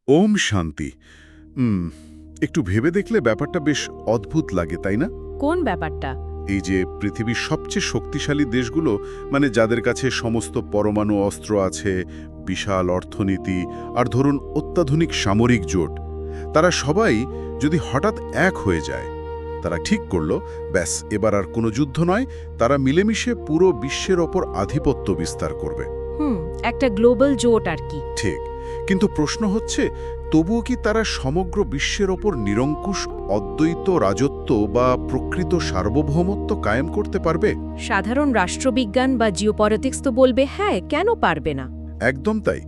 ওম শান্তি। হুম, একটু ভেবে দেখলে ব্যাপারটা বেশ অদ্ভুত লাগে, তাই না? কোন ব্যাপারটা? এই যে পৃথিবীর সবচেয়ে শক্তিশালী দেশগুলো, মানে যাদের কাছে সমস্ত পরমাণু অস্ত্র আছে, বিশাল অর্থনীতি আর ধরুন অত্যাধুনিক সামরিক জোট, তারা সবাই যদি হঠাৎ এক হয়ে যায়, তারা ঠিক করলো ব্যাস এবার আর কোনো যুদ্ধ নয়, তারা মিলেমিশে পুরো বিশ্বের ওপর আধিপত্য বিস্তার করবে। একটা গ্লোবাল জোট আর কি। ঠিক, কিন্তু প্রশ্ন হচ্ছে তবুও কি তারা সমগ্র বিশ্বের ওপর নিরঙ্কুশ অদ্বৈত রাজত্ব বা প্রকৃত সার্বভৌমত্ব কায়েম করতে পারবে? সাধারণ রাষ্ট্রবিজ্ঞান বা জিওপলিটিক্স তো বলবে হ্যাঁ, কেন পারবে না। একদম তাই।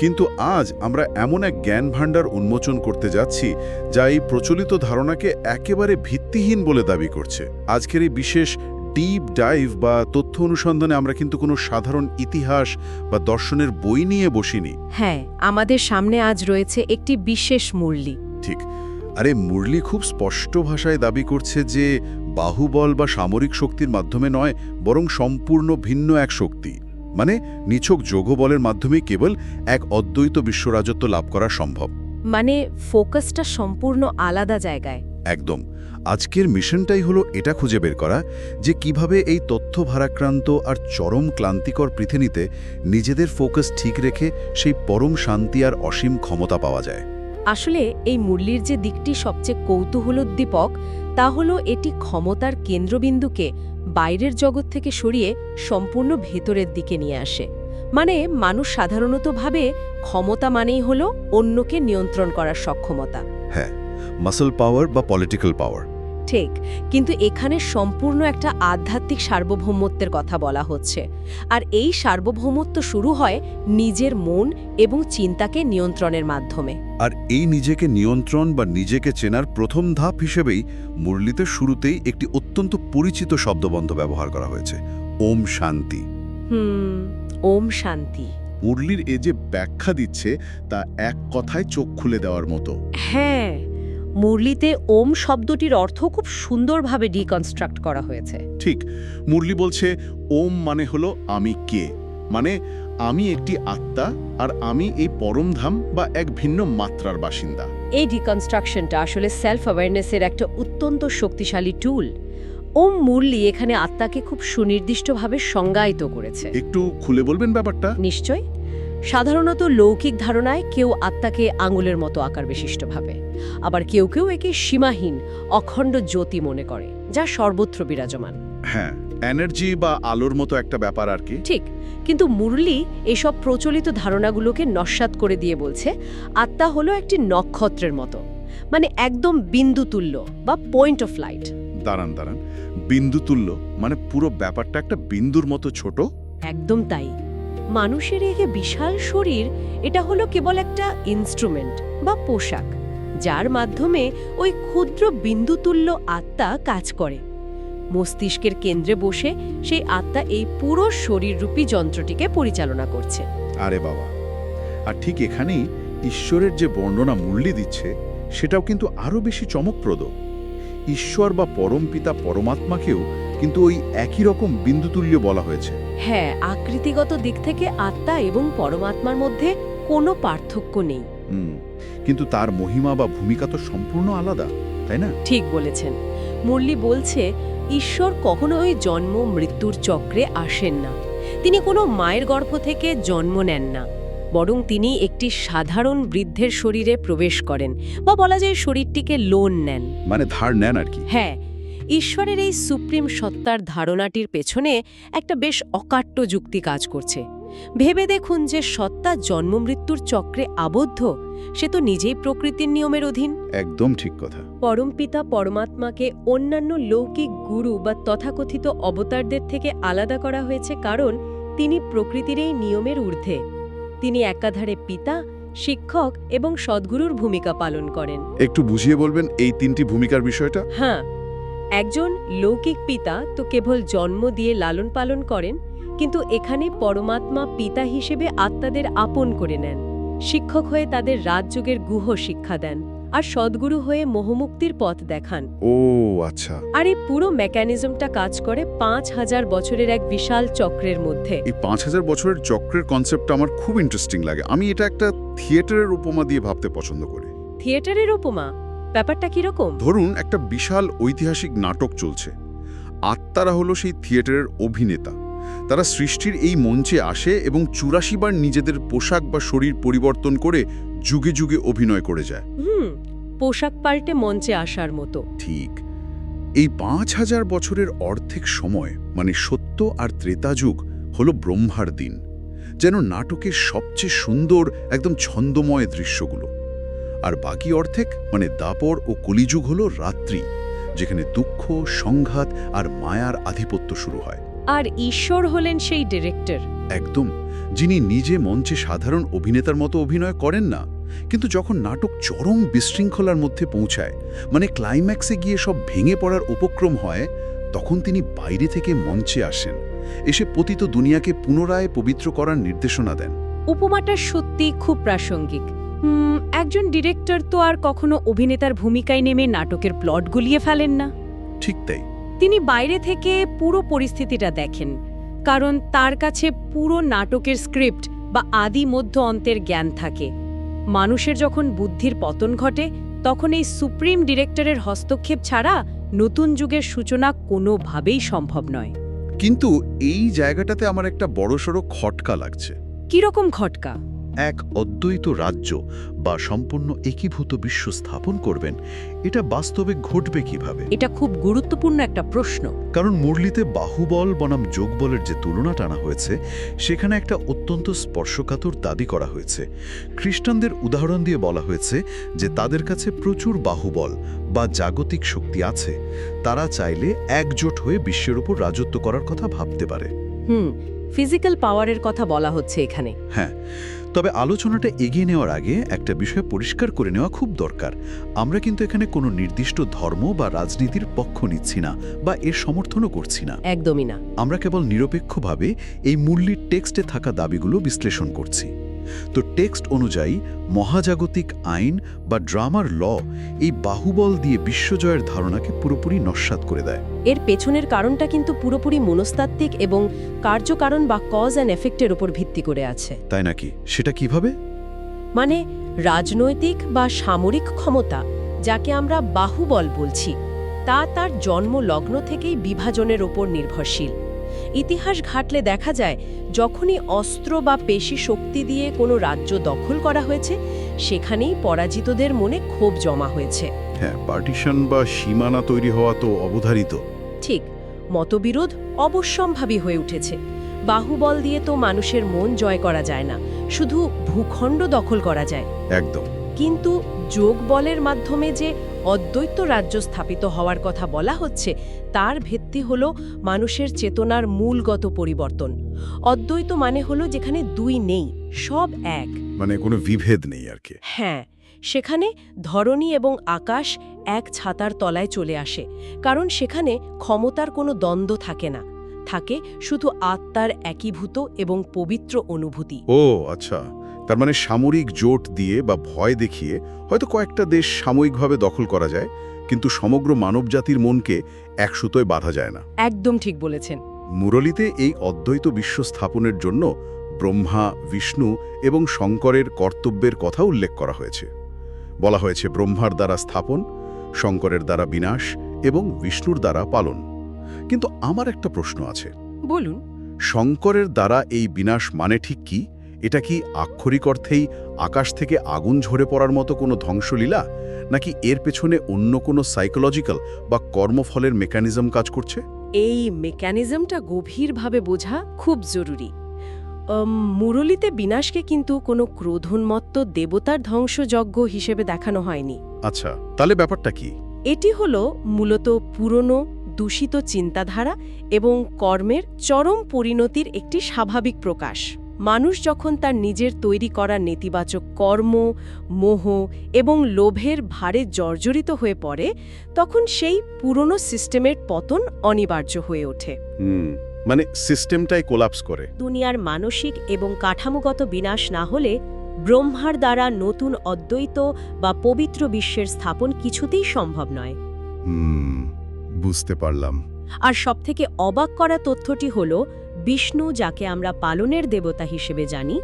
কিন্তু আজ আমরা এমন এক জ্ঞান ভাণ্ডার উন্মোচন করতে যাচ্ছি যা এই প্রচলিত ধারণাকে একেবারে ভিত্তিহীন বলে দাবি করছে। আজকের এই বিশেষ ডিপ ডাইভ বা তথ্য অনুসন্ধানে আমরা কিন্তু কোনো সাধারণ ইতিহাস বা দর্শনের বই নিয়ে বসিনি। হ্যাঁ, আমাদের সামনে আজ রয়েছে একটি বিশেষ মুরলি। ঠিক। আরে মুরলি খুব স্পষ্ট ভাষায় দাবি করছে যে বাহুবল বা সামরিক শক্তির মাধ্যমে নয়, বরং সম্পূর্ণ ভিন্ন এক শক্তি, মানে নিছক যোগবলের মাধ্যমে কেবল এক অদ্বৈত বিশ্বরাজত্ব লাভ করা সম্ভব। মানে ফোকাসটা সম্পূর্ণ আলাদা জায়গায়। একদম। আজকের মিশনটাই হলো এটা খুঁজে বের করা যে কিভাবে এই তথ্য ভারাক্রান্ত আর চরম ক্লান্তিকর পৃথিবীতে নিজেদের ফোকাস ঠিক রেখে সেই পরম শান্তি আর অসীম ক্ষমতা পাওয়া যায়। আসলে এই মুরলির যে দিকটি সবচেয়ে কৌতূহলোদ্দীপক তা হলো এটি ক্ষমতার কেন্দ্রবিন্দুকে বাইরের জগৎ থেকে সরিয়ে সম্পূর্ণ ভেতরের দিকে নিয়ে আসে। মানে মানুষ সাধারণত ভাবে ক্ষমতা মানেই হলো অন্যকে নিয়ন্ত্রণ করার সক্ষমতা। হ্যাঁ, মাসল পাওয়ার বা পলিটিক্যাল পাওয়ার। ঠিক, কিন্তু এখানে সম্পূর্ণ একটা আধ্যাত্মিক সার্বভৌমত্বের কথা বলা হচ্ছে। আর এই সার্বভৌমত্ব শুরু হয় নিজের মন এবং চিন্তাকে নিয়ন্ত্রণের মাধ্যমে। আর এই নিজেকে নিয়ন্ত্রণ বা নিজেকে চেনার প্রথম ধাপ হিসেবেই মুরলিতে শুরুতেই একটি অত্যন্ত পরিচিত শব্দবন্ধ ব্যবহার করা হয়েছে, ওম শান্তি। ওম শান্তি। মুরলির এ যে ব্যাখ্যা দিচ্ছে তা এক কথায় চোখ খুলে দেওয়ার মতো। হ্যাঁ, মুরলিতে ওম শব্দটির অর্থ খুব সুন্দরভাবে ডিকনস্ট্রাক্ট করা হয়েছে। ঠিক, মুরলি বলছে ওম মানে হলো আমি কে, মানে আমি একটি আত্মা আর আমি এই পরমধাম বা এক ভিন্ন মাত্রার বাসিন্দা। এই ডিকনস্ট্রাকশনটা আসলে সেলফ অ্যাওয়ারনেসের একটা অত্যন্ত শক্তিশালী টুল। ওম মুরলি এখানে আত্মাকে খুব সুনির্দিষ্টভাবে সংজ্ঞায়িত করেছে। একটু খুলে বলবেন ব্যাপারটা? নিশ্চয়। সাধারণত লৌকিক ধারণায় কেউ আত্মাকে আঙুলের মতো আকার বিশিষ্ট ভাবে, আবার কেউ কেউ একে সীমাহীন অখণ্ড জ্যোতি মনে করে যা সর্বত্র বিরাজমান। হ্যাঁ, এনার্জি বা আলোর মতো একটা ব্যাপার আর কি। ঠিক, কিন্তু মুরলি এসব প্রচলিত ধারণাগুলোকে নস্যাৎ করে দিয়ে বলছে আত্মা হলো একটি নক্ষত্রের মতো, মানে একদম বিন্দুতুল্য বা পয়েন্ট অফ লাইট। দাঁড়ান, বিন্দু তুল্য মানে পুরো ব্যাপারটা একটা বিন্দুর মতো ছোট? একদম তাই। মানুষের এই যে বিশাল শরীর, এটা হলো কেবল একটা ইনস্ট্রুমেন্ট বা পোশাক, যার মাধ্যমে ওই ক্ষুদ্র বিন্দুতুল্য আত্মা কাজ করে। মস্তিষ্কের কেন্দ্রে বসে সেই আত্মা এই পুরো শরীররূপী যন্ত্রটিকে পরিচালনা করছে। আরে বাবা, আর ঠিক এখানেই ঈশ্বরের যে বর্ণনা মুরলি দিচ্ছে সেটাও কিন্তু আরও বেশি চমকপ্রদ। ঈশ্বর বা পরমপিতা পরমাত্মাকেও কিন্তু ওই একই রকম বিন্দুতুল্য বলা হয়েছে। হ্যাঁ, আকৃতিগত দিক থেকে আত্মা এবং পরমাত্মার মধ্যে কোনো পার্থক্য নেই। কিন্তু তার মহিমা বা ভূমিকা তো সম্পূর্ণ আলাদা, তাই না? ঠিক বলেছেন। মুরলি বলছে ঈশ্বর কখনো ওই জন্ম মৃত্যুর চক্রে আসেন না। তিনি কোনো মায়ের গর্ভ থেকে জন্ম নেন না, বরং তিনি একটি সাধারণ বৃদ্ধের শরীরে প্রবেশ করেন, বা বলা যায় শরীরটিকে লোন নেন, মানে ধার নেন আর কি। হ্যাঁ, ঈশ্বরের এই সুপ্রিম সত্তার ধারণাটির পেছনে একটা বেশ অকাট্য যুক্তি কাজ করছে। ভেবে দেখুন, যে সত্তা জন্ম মৃত্যুর চক্রে আবদ্ধ, সে তো নিজেই প্রকৃতির নিয়মের অধীন। একদম ঠিক কথা। পরমপিতা পরমাত্মাকে অন্যান্য লৌকিক গুরু বা তথাকথিত অবতারদের থেকে আলাদা করা হয়েছে কারণ তিনি প্রকৃতির এই নিয়মের ঊর্ধ্বে। তিনি একাধারে পিতা, শিক্ষক এবং সদ্গুরুর ভূমিকা পালন করেন। একটু বুঝিয়ে বলবেন এই তিনটি ভূমিকার বিষয়টা? হ্যাঁ, একজন লৌকিক পিতা তো কেবল জন্ম দিয়ে লালন পালন করেন, কিন্তু এখানে পরমাত্মা পিতা হিসেবে আত্মাদের আপন করে নেন, শিক্ষক হয়ে তাদের রাজযোগের গুহ শিক্ষা দেন, আর সদ্গুরু হয়ে মোহমুক্তির পথ দেখান। ও আচ্ছা, আর এই পুরো মেকানিজমটা কাজ করে ৫,০০০ বছরের এক বিশাল চক্রের মধ্যে। এই ৫,০০০ বছরের চক্রের কনসেপ্টটা আমার খুব ইন্টারেস্টিং লাগে। আমি এটা একটা থিয়েটারের উপমা দিয়ে ভাবতে পছন্দ করি। থিয়েটারের উপমা? ব্যাপারটা কিরকম? ধরুন একটা বিশাল ঐতিহাসিক নাটক চলছে। আত্মারা হলো সেই থিয়েটারের অভিনেতা। তারা সৃষ্টির এই মঞ্চে আসে এবং ৮৪ বার নিজেদের পোশাক বা শরীর পরিবর্তন করে যুগে যুগে অভিনয় করে যায়। পোশাক পাল্টে মঞ্চে আসার মতো। ঠিক। এই ৫,০০০ বছরের অর্ধেক সময় মানে সত্য আর ত্রেতা যুগ হলো ব্রহ্মার দিন, যেন নাটকের সবচেয়ে সুন্দর একদম ছন্দময় দৃশ্যগুলো। আর বাকি অর্ধেক মানে দাপর ও কলিযুগ হলো রাত্রি, যেখানে দুঃখ, সংঘাত আর মায়ার আধিপত্য শুরু হয়। আর ঈশ্বর হলেন সেই ডিরেক্টর। একদম, যিনি নিজে মঞ্চে সাধারণ অভিনেতার মতো অভিনয় করেন না, কিন্তু যখন নাটক চরম বিশৃঙ্খলার মধ্যে পৌঁছায়, মানে ক্লাইম্যাক্সে গিয়ে সব ভেঙে পড়ার উপক্রম হয়, তখন তিনি বাইরে থেকে মঞ্চে আসেন, এসে পতিত দুনিয়াকে পুনরায় পবিত্র করার নির্দেশনা দেন। উপমাটা সত্যি খুব প্রাসঙ্গিক। একজন ডিরেক্টর তো আর কখনো অভিনেতার ভূমিকায় নেমে নাটকের প্লট গুলিয়ে ফেলেন না। ঠিক তাই। তিনি বাইরে থেকে পুরো পরিস্থিতিটা দেখেন, কারণ তার কাছে পুরো নাটকের স্ক্রিপ্ট বা আদি মধ্য অন্তের জ্ঞান থাকে। মানুষের যখন বুদ্ধির পতন ঘটে, তখন এই সুপ্রিম ডিরেক্টরের হস্তক্ষেপ ছাড়া নতুন যুগের সূচনা কোনোভাবেই সম্ভব নয়। কিন্তু এই জায়গাটাতে আমার একটা বড়সড় খটকা লাগছে। কিরকম খটকা? এক অদ্বৈত রাজ্য বা সম্পূর্ণ একীভূত বিশ্ব স্থাপন করবেন, এটা বাস্তবে ঘটবে কিভাবে? এটা খুব গুরুত্বপূর্ণ একটা প্রশ্ন। কারণ মুরলিতে বাহুবল বনাম যোগবলের যে তুলনা টানা হয়েছে, সেখানে একটা অত্যন্ত স্পর্শকাতর দাবি করা হয়েছে। খ্রিস্টানদের উদাহরণ দিয়ে বলা হয়েছে যে তাদের কাছে প্রচুর বাহুবল বা জাগতিক শক্তি আছে, তারা চাইলে একজোট হয়ে বিশ্বের উপর রাজত্ব করার কথা ভাবতে পারে। ফিজিক্যাল পাওয়ারের কথা বলা হচ্ছে এখানে। হ্যাঁ, তবে আলোচনাটা এগিয়ে নেওয়ার আগে একটা বিষয় পরিষ্কার করে নেওয়া খুব দরকার। আমরা কিন্তু এখানে কোনো নির্দিষ্ট ধর্ম বা রাজনীতির পক্ষ নিচ্ছি না বা এর সমর্থনও করছি না। একদমই না। আমরা কেবল নিরপেক্ষভাবে এই মুরলির টেক্সটে থাকা দাবিগুলো বিশ্লেষণ করছি। তো টেক্সট অনুযায়ী মহাজাগতিক আইন বা ড্রামার ল এই বাহুবল দিয়ে বিশ্বজয়ের ধারণাকে পুরোপুরি নস্যাৎ করে দেয়। এর পেছনের কারণটা কিন্তু পুরোপুরি মনস্তাত্ত্বিক এবং কার্যকারণ বা কজ অ্যান্ড এফেক্টের উপর ভিত্তি করে আছে। তাই নাকি? সেটা কিভাবে? মানে রাজনৈতিক বা সামরিক ক্ষমতা, যাকে আমরা বাহুবল বলছি, তা তার জন্ম লগ্ন থেকেই বিভাজনের ওপর নির্ভরশীল। ইতিহাস ঘাটলে দেখা যায়, যখনই অস্ত্র বা পেশি শক্তি দিয়ে কোনো রাজ্য দখল করা হয়েছে, সেখানেই পরাজিতদের মনে ক্ষোভ জমা হয়েছে। হ্যাঁ, পার্টিশন বা সীমানা তৈরি হওয়া তো অবধারিত। ঠিক, মতবিরোধ অবশ্যম্ভাবী হয়ে উঠেছে। বাহুবল দিয়ে তো মানুষের মন জয় করা যায় না, শুধু ভূখণ্ড দখল করা যায়। একদম। কিন্তু যোগ বলের মাধ্যমে যে অদ্বৈত রাজ্য স্থাপিত হওয়ার কথা বলা হচ্ছে, তার ভিত্তি হলো মানুষের চেতনার মূলগত পরিবর্তন। অদ্বৈত মানে হলো যেখানে দুই নেই, সব এক, মানে কোনো বিভেদ নেই আর কি। হ্যাঁ, সেখানে ধরণী এবং আকাশ এক ছাতার তলায় চলে আসে, কারণ সেখানে ক্ষমতার কোনো দ্বন্দ্ব থাকে না, থাকে শুধু আত্মার একীভূত এবং পবিত্র অনুভূতি। ও আচ্ছা, তার মানে সামরিক জোট দিয়ে বা ভয় দেখিয়ে হয়তো কয়েকটা দেশ সাময়িকভাবে দখল করা যায়, কিন্তু সমগ্র মানবজাতির মনকে এক সুতোয় বাঁধা যায় না। একদম ঠিক বলেছেন। মুরলিতে এই অদ্বৈত বিশ্ব স্থাপনের জন্য ব্রহ্মা, বিষ্ণু এবং শঙ্করের কর্তব্যের কথা উল্লেখ করা হয়েছে। বলা হয়েছে ব্রহ্মার দ্বারা স্থাপন, শঙ্করের দ্বারা বিনাশ এবং বিষ্ণুর দ্বারা পালন। কিন্তু আমার একটা প্রশ্ন আছে। বলুন। শঙ্করের দ্বারা এই বিনাশ মানে ঠিক কি? এটা কি আক্ষরিক অর্থেই আকাশ থেকে আগুন ঝরে পড়ার মতো কোনো ধ্বংসলীলা, নাকি এর পেছনে অন্য কোনো সাইকোলজিক্যাল বা কর্মফলের মেকানিজম কাজ করছে? এই মেকানিজমটা গভীরভাবে বোঝা খুব জরুরি। মুরলিতে বিনাশকে কিন্তু কোনো ক্রোধোন্মত্ত দেবতার ধ্বংসযজ্ঞ হিসেবে দেখানো হয়নি। আচ্ছা, তাহলে ব্যাপারটা কি? এটি হলো মূলত পুরনো দূষিত চিন্তাধারা এবং কর্মের চরম পরিণতির একটি স্বাভাবিক প্রকাশ। মানুষ যখন তার নিজের তৈরি করা নেতিবাচক কর্ম, মোহ এবং লোভের ভারে জর্জরিত হয়ে পড়ে, তখন সেই পুরনো সিস্টেমের পতন অনিবার্য হয়ে ওঠে। মানে সিস্টেমটাই কোলাপস করে। দুনিয়ার মানসিক এবং কাঠামোগত বিনাশ না হলে ব্রহ্মার দ্বারা নতুন অদ্বৈত বা পবিত্র বিশ্বের স্থাপন কিছুতেই সম্ভব নয়। বুঝতে পারলাম। আর সবথেকে অবাক করা তথ্যটি হল বিষ্ণু, যাকে আমরা পালনের দেবতা হিসেবে জানি,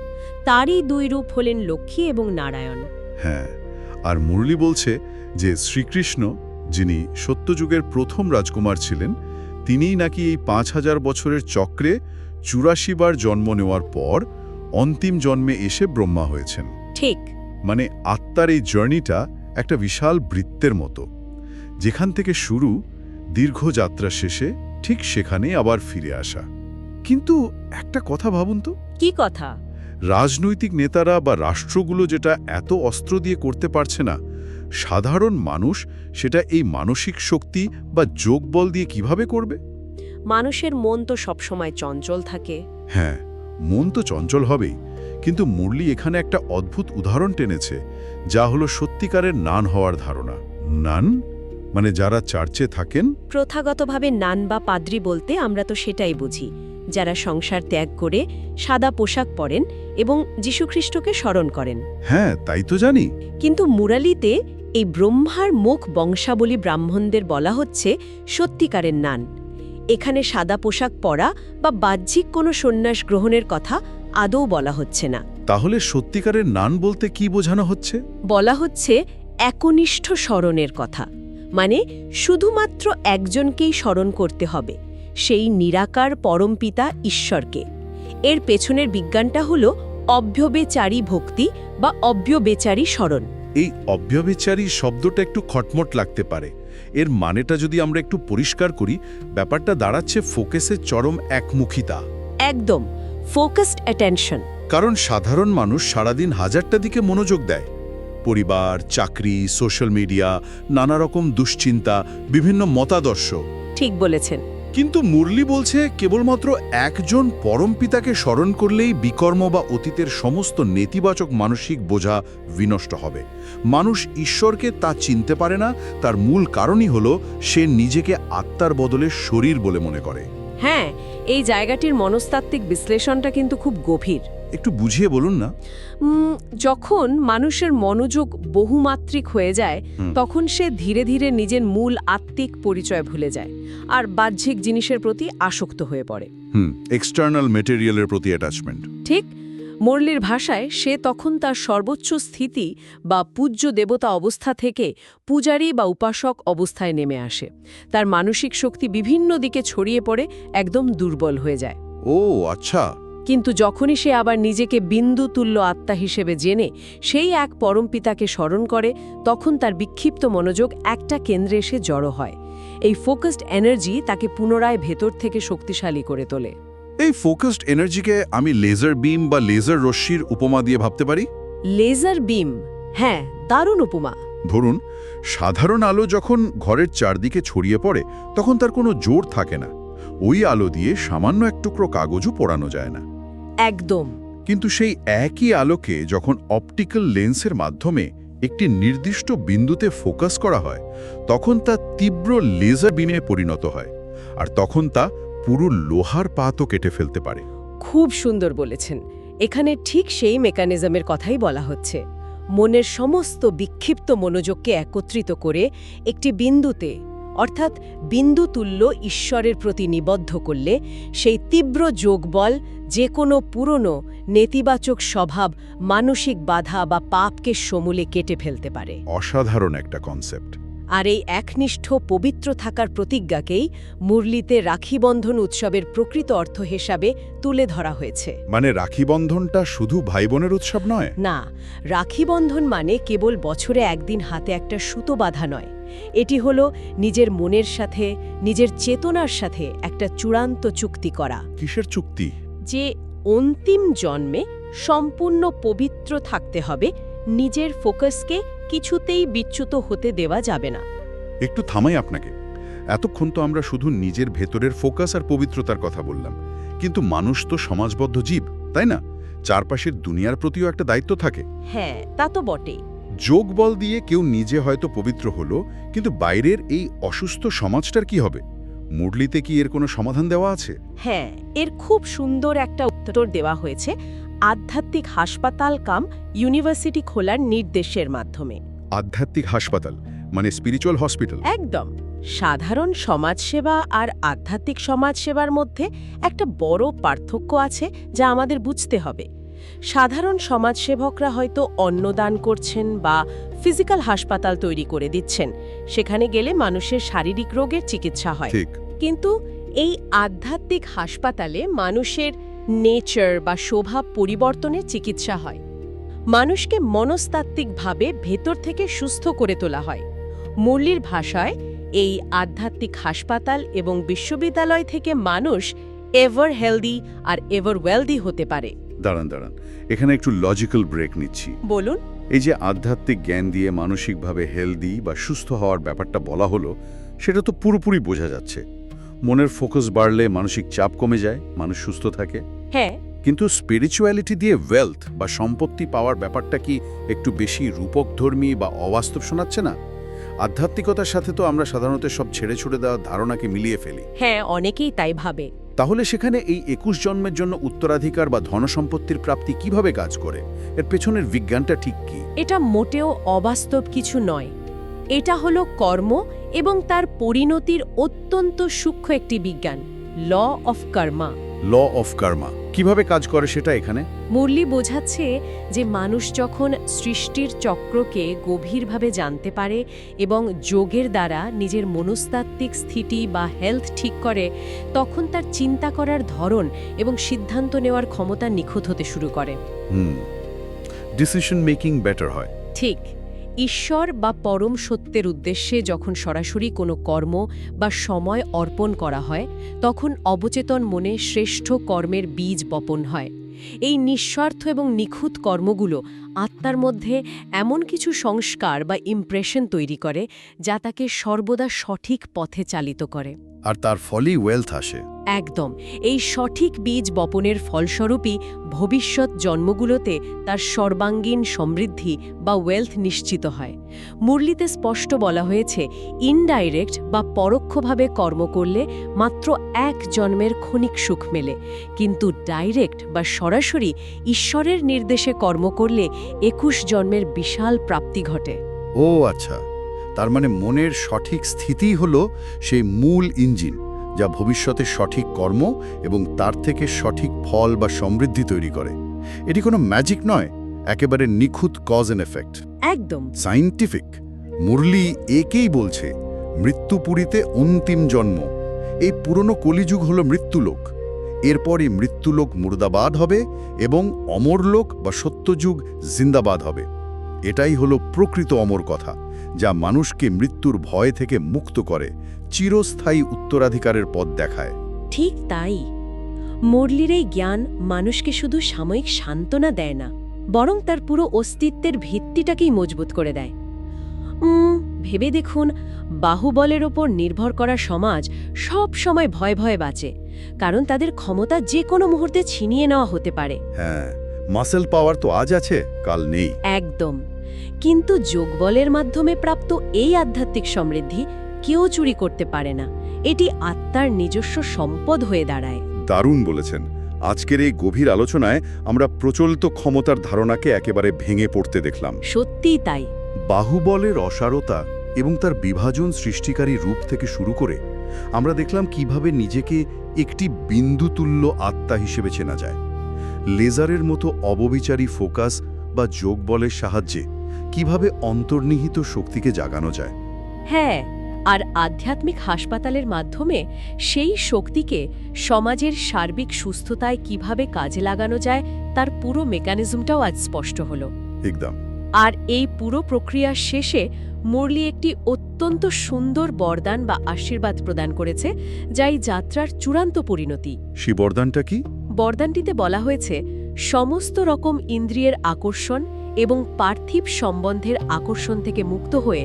তারই দুই রূপ হলেন লক্ষ্মী এবং নারায়ণ। হ্যাঁ, আর মুরলী বলছে যে শ্রীকৃষ্ণ, যিনি সত্যযুগের প্রথম রাজকুমার ছিলেন, তিনিই নাকি এই ৫,০০০ বছরের চক্রে ৮৪ বার জন্ম নেওয়ার পর অন্তিম জন্মে এসে ব্রহ্মা হয়েছেন। ঠিক। মানে আত্মার এই জার্নিটা একটা বিশাল বৃত্তের মতো, যেখান থেকে শুরু, দীর্ঘ যাত্রা শেষে ঠিক সেখানেই আবার ফিরে আসা। কিন্তু একটা কথা ভাবুন তো, কি কথা? রাজনৈতিক নেতারা বা রাষ্ট্রগুলো যেটা এত অস্ত্র দিয়ে করতে পারছে না, সাধারণ মানুষ সেটা এই মানসিক শক্তি বা যোগবল দিয়ে কিভাবে করবে? মানুষের মন তো সবসময় চঞ্চল থাকে। হ্যাঁ, মন তো চঞ্চল হবেই, কিন্তু মুরলী এখানে একটা অদ্ভুত উদাহরণ টেনেছে, যা হলো সত্যিকারের নান হওয়ার ধারণা। নান মানে যারা চার্চে থাকেন। প্রথাগতভাবে নান বা পাদ্রী বলতে আমরা তো সেটাই বুঝি, যারা সংসার ত্যাগ করে সাদা পোশাক পরেন এবং যীশুখ্রিস্টকে স্মরণ করেন। হ্যাঁ, তাই তো জানি। কিন্তু মুরালিতে এই ব্রহ্মার মুখ বংশাবলী ব্রাহ্মণদের বলা হচ্ছে সত্যিকারের নান। এখানে সাদা পোশাক পরা বা বাহ্যিক কোনো সন্ন্যাস গ্রহণের কথা আদৌ বলা হচ্ছে না। তাহলে সত্যিকারের নান বলতে কি বোঝানো হচ্ছে? বলা হচ্ছে একনিষ্ঠ স্মরণের কথা, মানে শুধুমাত্র একজনকেই স্মরণ করতে হবে, সেই নিরাকার পরমপিতা ঈশ্বরকে। এর পেছনের বিজ্ঞানটা হলো অব্যবেচারী ভক্তি বা অব্যবেচারী স্মরণ। এই অব্যবেচারী শব্দটা একটু খটমট লাগতে পারে। এর মানেটা যদি আমরা একটু পরিষ্কার করি, ব্যাপারটা দাঁড়াচ্ছে ফোকাসের চরম একমুখিতা। একদম, ফোকাসড অ্যাটেনশন। কারণ সাধারণ মানুষ সারাদিন হাজারটা দিকে মনোযোগ দেয়, পরিবার, চাকরি, সোশ্যাল মিডিয়া, নানা রকম দুশ্চিন্তা, বিভিন্ন মতাদর্শ। ঠিক বলেছেন। কিন্তু মুরলী বলছে কেবলমাত্র একজন পরমপিতাকে স্মরণ করলেই বিকর্ম বা অতীতের সমস্ত নেতিবাচক মানসিক বোঝা বিনষ্ট হবে। মানুষ ঈশ্বরকে তা চিনতে পারে না, তার মূল কারণই হলো সে নিজেকে আত্মার বদলে শরীর বলে মনে করে। হ্যাঁ, এই জায়গাটির মনস্তাত্ত্বিক বিশ্লেষণটা কিন্তু খুব গভীর। একটু বুঝিয়ে বলুন না। যখন মানুষের মনোযোগ বহুমাত্রিক হয়ে যায়, তখন সে ধীরে ধীরে নিজের মূল আত্মিক পরিচয় ভুলে যায় আর বাহ্যিক জিনিসের প্রতি আসক্ত হয়ে পড়ে। এক্সটার্নাল মেটেরিয়ালের প্রতি অ্যাটাচমেন্ট। ঠিক। মুরলীর ভাষায় সে তখন তার সর্বোচ্চ স্থিতি বা পূজ্য দেবতা অবস্থা থেকে পূজারী বা উপাসক অবস্থায় নেমে আসে। তার মানসিক শক্তি বিভিন্ন দিকে ছড়িয়ে পড়ে একদম দুর্বল হয়ে যায়। ও আচ্ছা। কিন্তু যখনই সে আবার নিজেকে বিন্দু তুল্য আত্মা হিসেবে জেনে সেই এক পরমপিতাকে স্মরণ করে, তখন তার বিক্ষিপ্ত মনোযোগ একটা কেন্দ্রে এসে জড়ো হয়। এই ফোকাসড এনার্জি তাকে পুনরায় ভেতর থেকে শক্তিশালী করে তোলে। এই ফোকাসড এনার্জিকে আমি লেজার বিম বা লেজার রশ্মির উপমা দিয়ে ভাবতে পারি। লেজার বিম, হ্যাঁ, দারুণ উপমা। ধরুন, সাধারণ আলো যখন ঘরের চারদিকে ছড়িয়ে পড়ে, তখন তার কোনো জোর থাকে না। ওই আলো দিয়ে সামান্য এক টুকরো কাগজও পোড়ানো যায় না। একদম। কিন্তু সেই একই আলোকে যখন অপটিক্যাল লেন্সের মাধ্যমে একটি নির্দিষ্ট বিন্দুতে ফোকাস করা হয়, তখন তা তীব্র লেজার বিমে পরিণত হয়, আর তখন তা পুরো লোহার পাতও কেটে ফেলতে পারে। খুব সুন্দর বলেছেন। এখানে ঠিক সেই মেকানিজমের কথাই বলা হচ্ছে। মনের সমস্ত বিক্ষিপ্ত মনোযোগকে একত্রিত করে একটি বিন্দুতে, অর্থাৎ বিন্দুতুল্য ঈশ্বরের প্রতি নিবদ্ধ করলে সেই তীব্র যোগবল যে কোনো পুরনো নেতিবাচক স্বভাব, মানসিক বাধা বা পাপকে সমূলে কেটে ফেলতে পারে। অসাধারণ একটা কনসেপ্ট। আর এই একনিষ্ঠ পবিত্র থাকার প্রতিজ্ঞাকেই মুরলীতে রাখিবন্ধন উৎসবের প্রকৃত অর্থ হিসাবে তুলে ধরা হয়েছে। মানে রাখিবন্ধনটা শুধু ভাই বোনের উৎসব নয়? না, রাখিবন্ধন মানে কেবল বছরে একদিন হাতে একটা সুতো বাঁধা নয়। এটি হলো নিজের মনের সাথে, নিজের চেতনার সাথে একটা চূড়ান্ত চুক্তি করা। কিসের চুক্তি? যে অন্তিম জন্মে সম্পূর্ণ পবিত্র থাকতে হবে, নিজের ফোকাসকে কিছুতেই বিচ্যুত হতে দেওয়া যাবে না। একটু থামাই আপনাকে। এতক্ষণ তো আমরা শুধু নিজের ভেতরের ফোকাস আর পবিত্রতার কথা বললাম, কিন্তু মানুষ তো সমাজবদ্ধ জীব, তাই না? চারপাশের দুনিয়ার প্রতিও একটা দায়িত্ব থাকে। হ্যাঁ, তা তো বটেই। যোগ বল দিয়ে কেউ নিজে হয়তো পবিত্র হলো, কিন্তু বাইরের এই অসুস্থ সমাজটার কি হবে? মুরলীতে কি এর কোনো সমাধান দেওয়া আছে? হ্যাঁ, এর খুব সুন্দর একটা উত্তর দেওয়া হয়েছে। আধ্যাত্মিক হাসপাতাল কাম ইউনিভার্সিটি খোলার নির্দেশের মাধ্যমে। আধ্যাত্মিক হাসপাতাল মানে স্পিরিচুয়াল হসপিটাল? একদম। সাধারণ সমাজসেবা আর আধ্যাত্মিক সমাজসেবার মধ্যে একটা বড় পার্থক্য আছে যা আমাদের বুঝতে হবে। সাধারণ সমাজসেবকরা হয়তো অন্নদান করছেন বা ফিজিক্যাল হাসপাতাল তৈরি করে দিচ্ছেন, সেখানে গেলে মানুষের শারীরিক রোগের চিকিৎসা হয়। ঠিক। কিন্তু এই আধ্যাত্মিক হাসপাতালে মানুষের নেচার বা স্বভাব পরিবর্তনের চিকিৎসা হয়। মানুষকে মনস্তাত্ত্বিকভাবে ভেতর থেকে সুস্থ করে তোলা হয়। মুরলির ভাষায় এই আধ্যাত্মিক হাসপাতাল এবং বিশ্ববিদ্যালয় থেকে মানুষ এভার হেলদি আর এভার ওয়েলদি হতে পারে। দাঁড়ান, এখানে একটু লজিক্যাল ব্রেক নিচ্ছি। বলুন। এই যে আধ্যাত্মিক জ্ঞান দিয়ে মানসিকভাবে হেলদি বা সুস্থ হওয়ার ব্যাপারটা বলা হলো, সেটা তো পুরোপুরি বোঝা যাচ্ছে। মনের ফোকাস বাড়লে মানসিক চাপ কমে যায়, মানুষ সুস্থ থাকে। হ্যাঁ, কিন্তু স্পিরিচুয়ালিটি দিয়ে ওয়েলথ বা সম্পত্তি পাওয়ার ব্যাপারটা কি একটু বেশি রূপকধর্মী বা অবাস্তব শোনাচ্ছে না? আধ্যাত্মিকতার সাথে তো আমরা সাধারণত সব ছেড়ে ছুড়ে দেওয়ার ধারণাকে মিলিয়ে ফেলি। হ্যাঁ, অনেকেই তাই ভাবে। তাহলে সেখানে এই 21 জন্মের জন্য উত্তরাধিকার বা ধনসম্পত্তির প্রাপ্তি কিভাবে কাজ করে? এর পেছনের বিজ্ঞানটা ঠিক কি? এটা মোটেও অবাস্তব কিছু নয়। এটা হলো কর্ম এবং তার পরিণতির অত্যন্ত সূক্ষ্ম একটি বিজ্ঞান, law of Karma. Law of কর্মা কিভাবে কাজ করে সেটা এখানে? মুরলি বোঝাচ্ছে যে মানুষ যখন সৃষ্টির চক্রকে গভীরভাবে জানতে পারে এবং যোগের দ্বারা নিজের মনস্তাত্ত্বিক স্থিতি বা হেলথ ঠিক করে, তখন তার চিন্তা করার ধরন এবং সিদ্ধান্ত নেওয়ার ক্ষমতা নিখুঁত হতে শুরু করে। ডিসিশন মেকিং বেটার হয়। ঠিক। ঈশ্বর বা পরম সত্যের উদ্দেশ্যে যখন সরাসরি কোনো কর্ম বা সময় অর্পণ করা হয়, তখন অবচেতন মনে শ্রেষ্ঠ কর্মের বীজ বপন হয়। এই নিঃস্বার্থ এবং নিখুঁত কর্মগুলো আত্মার মধ্যে এমন কিছু সংস্কার বা ইমপ্রেশন তৈরি করে যা তাকে সর্বদা সঠিক পথে চালিত করে। আর তার ফলেই ওয়েলথ আসে। একদম। এই সঠিক বীজ বপনের ফলস্বরূপই ভবিষ্যৎ জন্মগুলোতে তার সর্বাঙ্গীন সমৃদ্ধি বা ওয়েলথ নিশ্চিত হয়। মুরলিতে স্পষ্ট বলা হয়েছে, ইনডাইরেক্ট বা পরোক্ষভাবে কর্ম করলে মাত্র 1 জন্মের ক্ষণিক সুখ মেলে, কিন্তু ডাইরেক্ট বা সরাসরি ঈশ্বরের নির্দেশে কর্ম করলে 21 জন্মের বিশাল প্রাপ্তি ঘটে। ও আচ্ছা, তার মানে মনের সঠিক স্থিতি হলো সেই মূল ইঞ্জিন যা ভবিষ্যতে সঠিক কর্ম এবং তার থেকে সঠিক ফল বা সমৃদ্ধি তৈরি করে। এটি কোনো ম্যাজিক নয়, একেবারে নিখুঁত কজ এন্ড এফেক্ট। একদম সায়েন্টিফিক। মুরলি একেই বলছে মৃত্যুপুরীতে অন্তিম জন্ম। এই পুরনো কলিযুগ হলো মৃত্যুলোক। এরপরই মৃত্যুলোক মুর্দাবাদ হবে এবং অমরলোক বা সত্যযুগ জিন্দাবাদ হবে। এটাই হলো প্রকৃত অমর কথা, যা মানুষকে মৃত্যুর ভয় থেকে মুক্ত করে, চিরস্থায়ী উত্তরাধিকারের পথ দেখায়। ঠিক তাই। মুরলির এই জ্ঞান মানুষকে শুধু সাময়িক সান্ত্বনা দেয় না, বরং তার পুরো অস্তিত্বের ভিত্তিটাকেই মজবুত করে দেয়। ভেবে দেখুন, বাহুবলের ওপর নির্ভর করা সমাজ সব সময় ভয়ে ভয়ে বাঁচে, কারণ তাদের ক্ষমতা যে কোনো মুহূর্তে ছিনিয়ে নেওয়া হতে পারে। হ্যাঁ, মাসেল পাওয়ার তো আজ আছে, কাল নেই। একদম। কিন্তু যোগবলের মাধ্যমে প্রাপ্ত এই আধ্যাত্মিক সমৃদ্ধি কেউ চুরি করতে পারে না। এটি আত্মার নিজস্ব সম্পদ হয়ে দাঁড়ায়। দারুণ বলেছেন। আজকের এই গভীর আলোচনায় আমরা প্রচলিত ক্ষমতার ধারণাকে একেবারে ভেঙে পড়তে দেখলাম। সত্যিই তাই। বাহুবলের অসারতা এবং তার বিভাজন সৃষ্টিকারী রূপ থেকে শুরু করে আমরা দেখলাম কিভাবে নিজেকে একটি বিন্দুতুল্য আত্মা হিসেবে চেনা যায়। লেজারের মতো অববিচারী ফোকাস বা যোগবলের সাহায্যে কিভাবে অন্তর্নিহিত শক্তিকে জাগানো যায়। হ্যাঁ, আর আধ্যাত্মিক হাসপাতালের মাধ্যমে সেই শক্তিকে সমাজের সার্বিক সুস্থতায় কিভাবে কাজে লাগানো যায় তার পুরো মেকানিজমটাও আজ স্পষ্ট হলো। একদম। আর এই পুরো প্রক্রিয়ার শেষে মুরলি একটি অত্যন্ত সুন্দর বরদান বা আশীর্বাদ প্রদান করেছে, যা এই যাত্রার চূড়ান্ত পরিণতি। সেই বরদানটা কি? বরদানটিতে বলা হয়েছে, সমস্ত রকম ইন্দ্রিয়ের আকর্ষণ এবং পার্থিব সম্বন্ধের আকর্ষণ থেকে মুক্ত হয়ে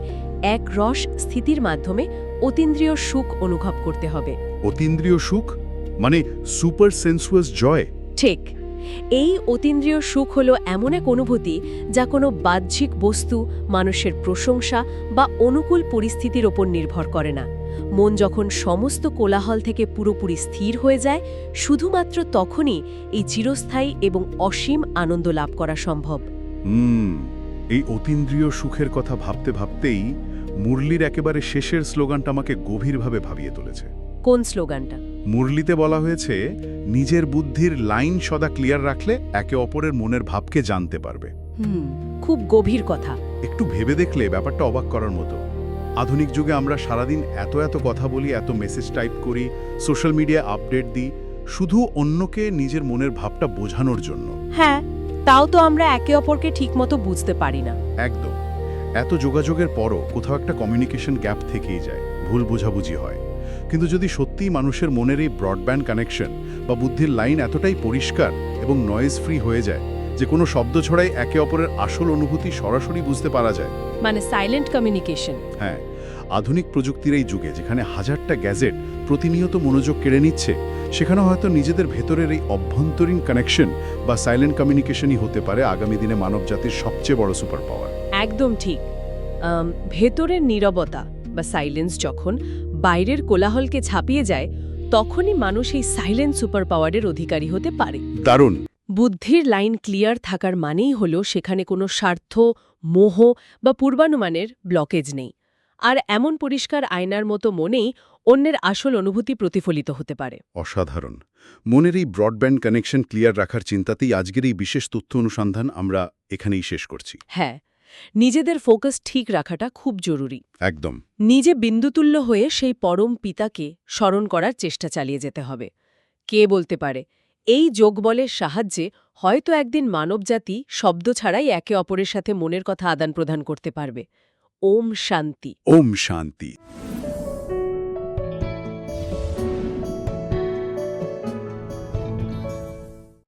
এক রস স্থিতির মাধ্যমে অতীন্দ্রিয় সুখ অনুভব করতে হবে। অতীন্দ্রিয় সুখ মানে সুপার সেন্সুয়াস জয়? ঠিক। এই অতীন্দ্রিয় সুখ হলো এমন এক অনুভূতি যা কোনো বাহ্যিক বস্তু, মানুষের প্রশংসা বা অনুকূল পরিস্থিতির ওপর নির্ভর করে না, মন যখন সমস্ত কোলাহল থেকে পুরোপুরি স্থির হয়ে যায় শুধুমাত্র তখনই এই চিরস্থায়ী এবং অসীম আনন্দ লাভ করা সম্ভব। এই অতীন্দ্রিয় সুখের কথা ভাবতে ভাবতেই মুরলির একেবারে শেষের স্লোগানটা আমাকে গভীরভাবে ভাবিয়ে তুলেছে। কোন স্লোগানটা? মুরলিতে বলা হয়েছে, নিজের বুদ্ধির লাইন সদা ক্লিয়ার রাখলে একে অপরের মনের ভাবকে জানতে পারবে। খুব গভীর কথা। একটু ভেবে দেখলে ব্যাপারটা অবাক করার মতো। আধুনিক যুগে আমরা সারাদিন এত কথা বলি, এত মেসেজ টাইপ করি, সোশ্যাল মিডিয়া আপডেট দিই, শুধু অন্যকে নিজের মনের ভাবটা বোঝানোর জন্য। হ্যাঁ, তাও তো আমরা একে অপরকে ঠিকমতো বুঝতে পারি না। একদম। এত যোগাযোগের পরও কোথাও একটা কমিউনিকেশন গ্যাপ থেকেই যায়, ভুল বোঝাবুঝি হয়। কিন্তু যদি সত্যিই মানুষের মনের এই ব্রডব্যান্ড কানেকশন বা বুদ্ধির লাইন এতটাই পরিষ্কার এবং নয়েজ ফ্রি হয়ে যায় যে কোনো শব্দ ছড়াই একে অপরের আসল অনুভূতি সরাসরি বুঝতে পারা যায়, মানে সাইলেন্ট কমিউনিকেশন। হ্যাঁ, আধুনিক প্রযুক্তির এই যুগে যেখানে হাজারটা গ্যাজেট প্রতিনিয়ত মনোযোগ কেড়ে নিচ্ছে, সেখানে হয়তো নিজেদের ভেতরের এই অভ্যন্তরীণ কানেকশন বা সাইলেন্ট কমিউনিকেশনই হতে পারে আগামী দিনে মানবজাতির সবচেয়ে বড় সুপার পাওয়ার। একদম ঠিক। ভেতরের নীরবতা বা সাইলেন্স যখন বাইরের কোলাহলকে ছাপিয়ে যায়, তখনই মানুষ এই সাইলেন্ট সুপার পাওয়ারের অধিকারী হতে পারে। দারুণ। বুদ্ধির লাইন ক্লিয়ার থাকার মানেই হলো সেখানে কোনো স্বার্থ, মোহ বা পূর্বানুমানের ব্লকেজ নেই। আর এমন পরিষ্কার আয়নার মতো মনেই অন্যের আসল অনুভূতি প্রতিফলিত হতে পারে। অসাধারণ। মনের এই ব্রডব্যান্ড কানেকশন ক্লিয়ার রাখার চিন্তাতেই আজকের এই বিশেষ তথ্য অনুসন্ধান আমরা এখানেই শেষ করছি। হ্যাঁ, নিজেদের ফোকাস ঠিক রাখাটা খুব জরুরি। একদম। নিজে বিন্দুতুল্য হয়ে সেই পরম পিতাকে স্মরণ করার চেষ্টা চালিয়ে যেতে হবে। কে বলতে পারে, এই যোগবলের সাহায্যে হয়তো একদিন মানবজাতি শব্দ ছাড়াই একে অপরের সাথে মনের কথা আদান প্রদান করতে পারবে। ওম শান্তি। ওম শান্তি।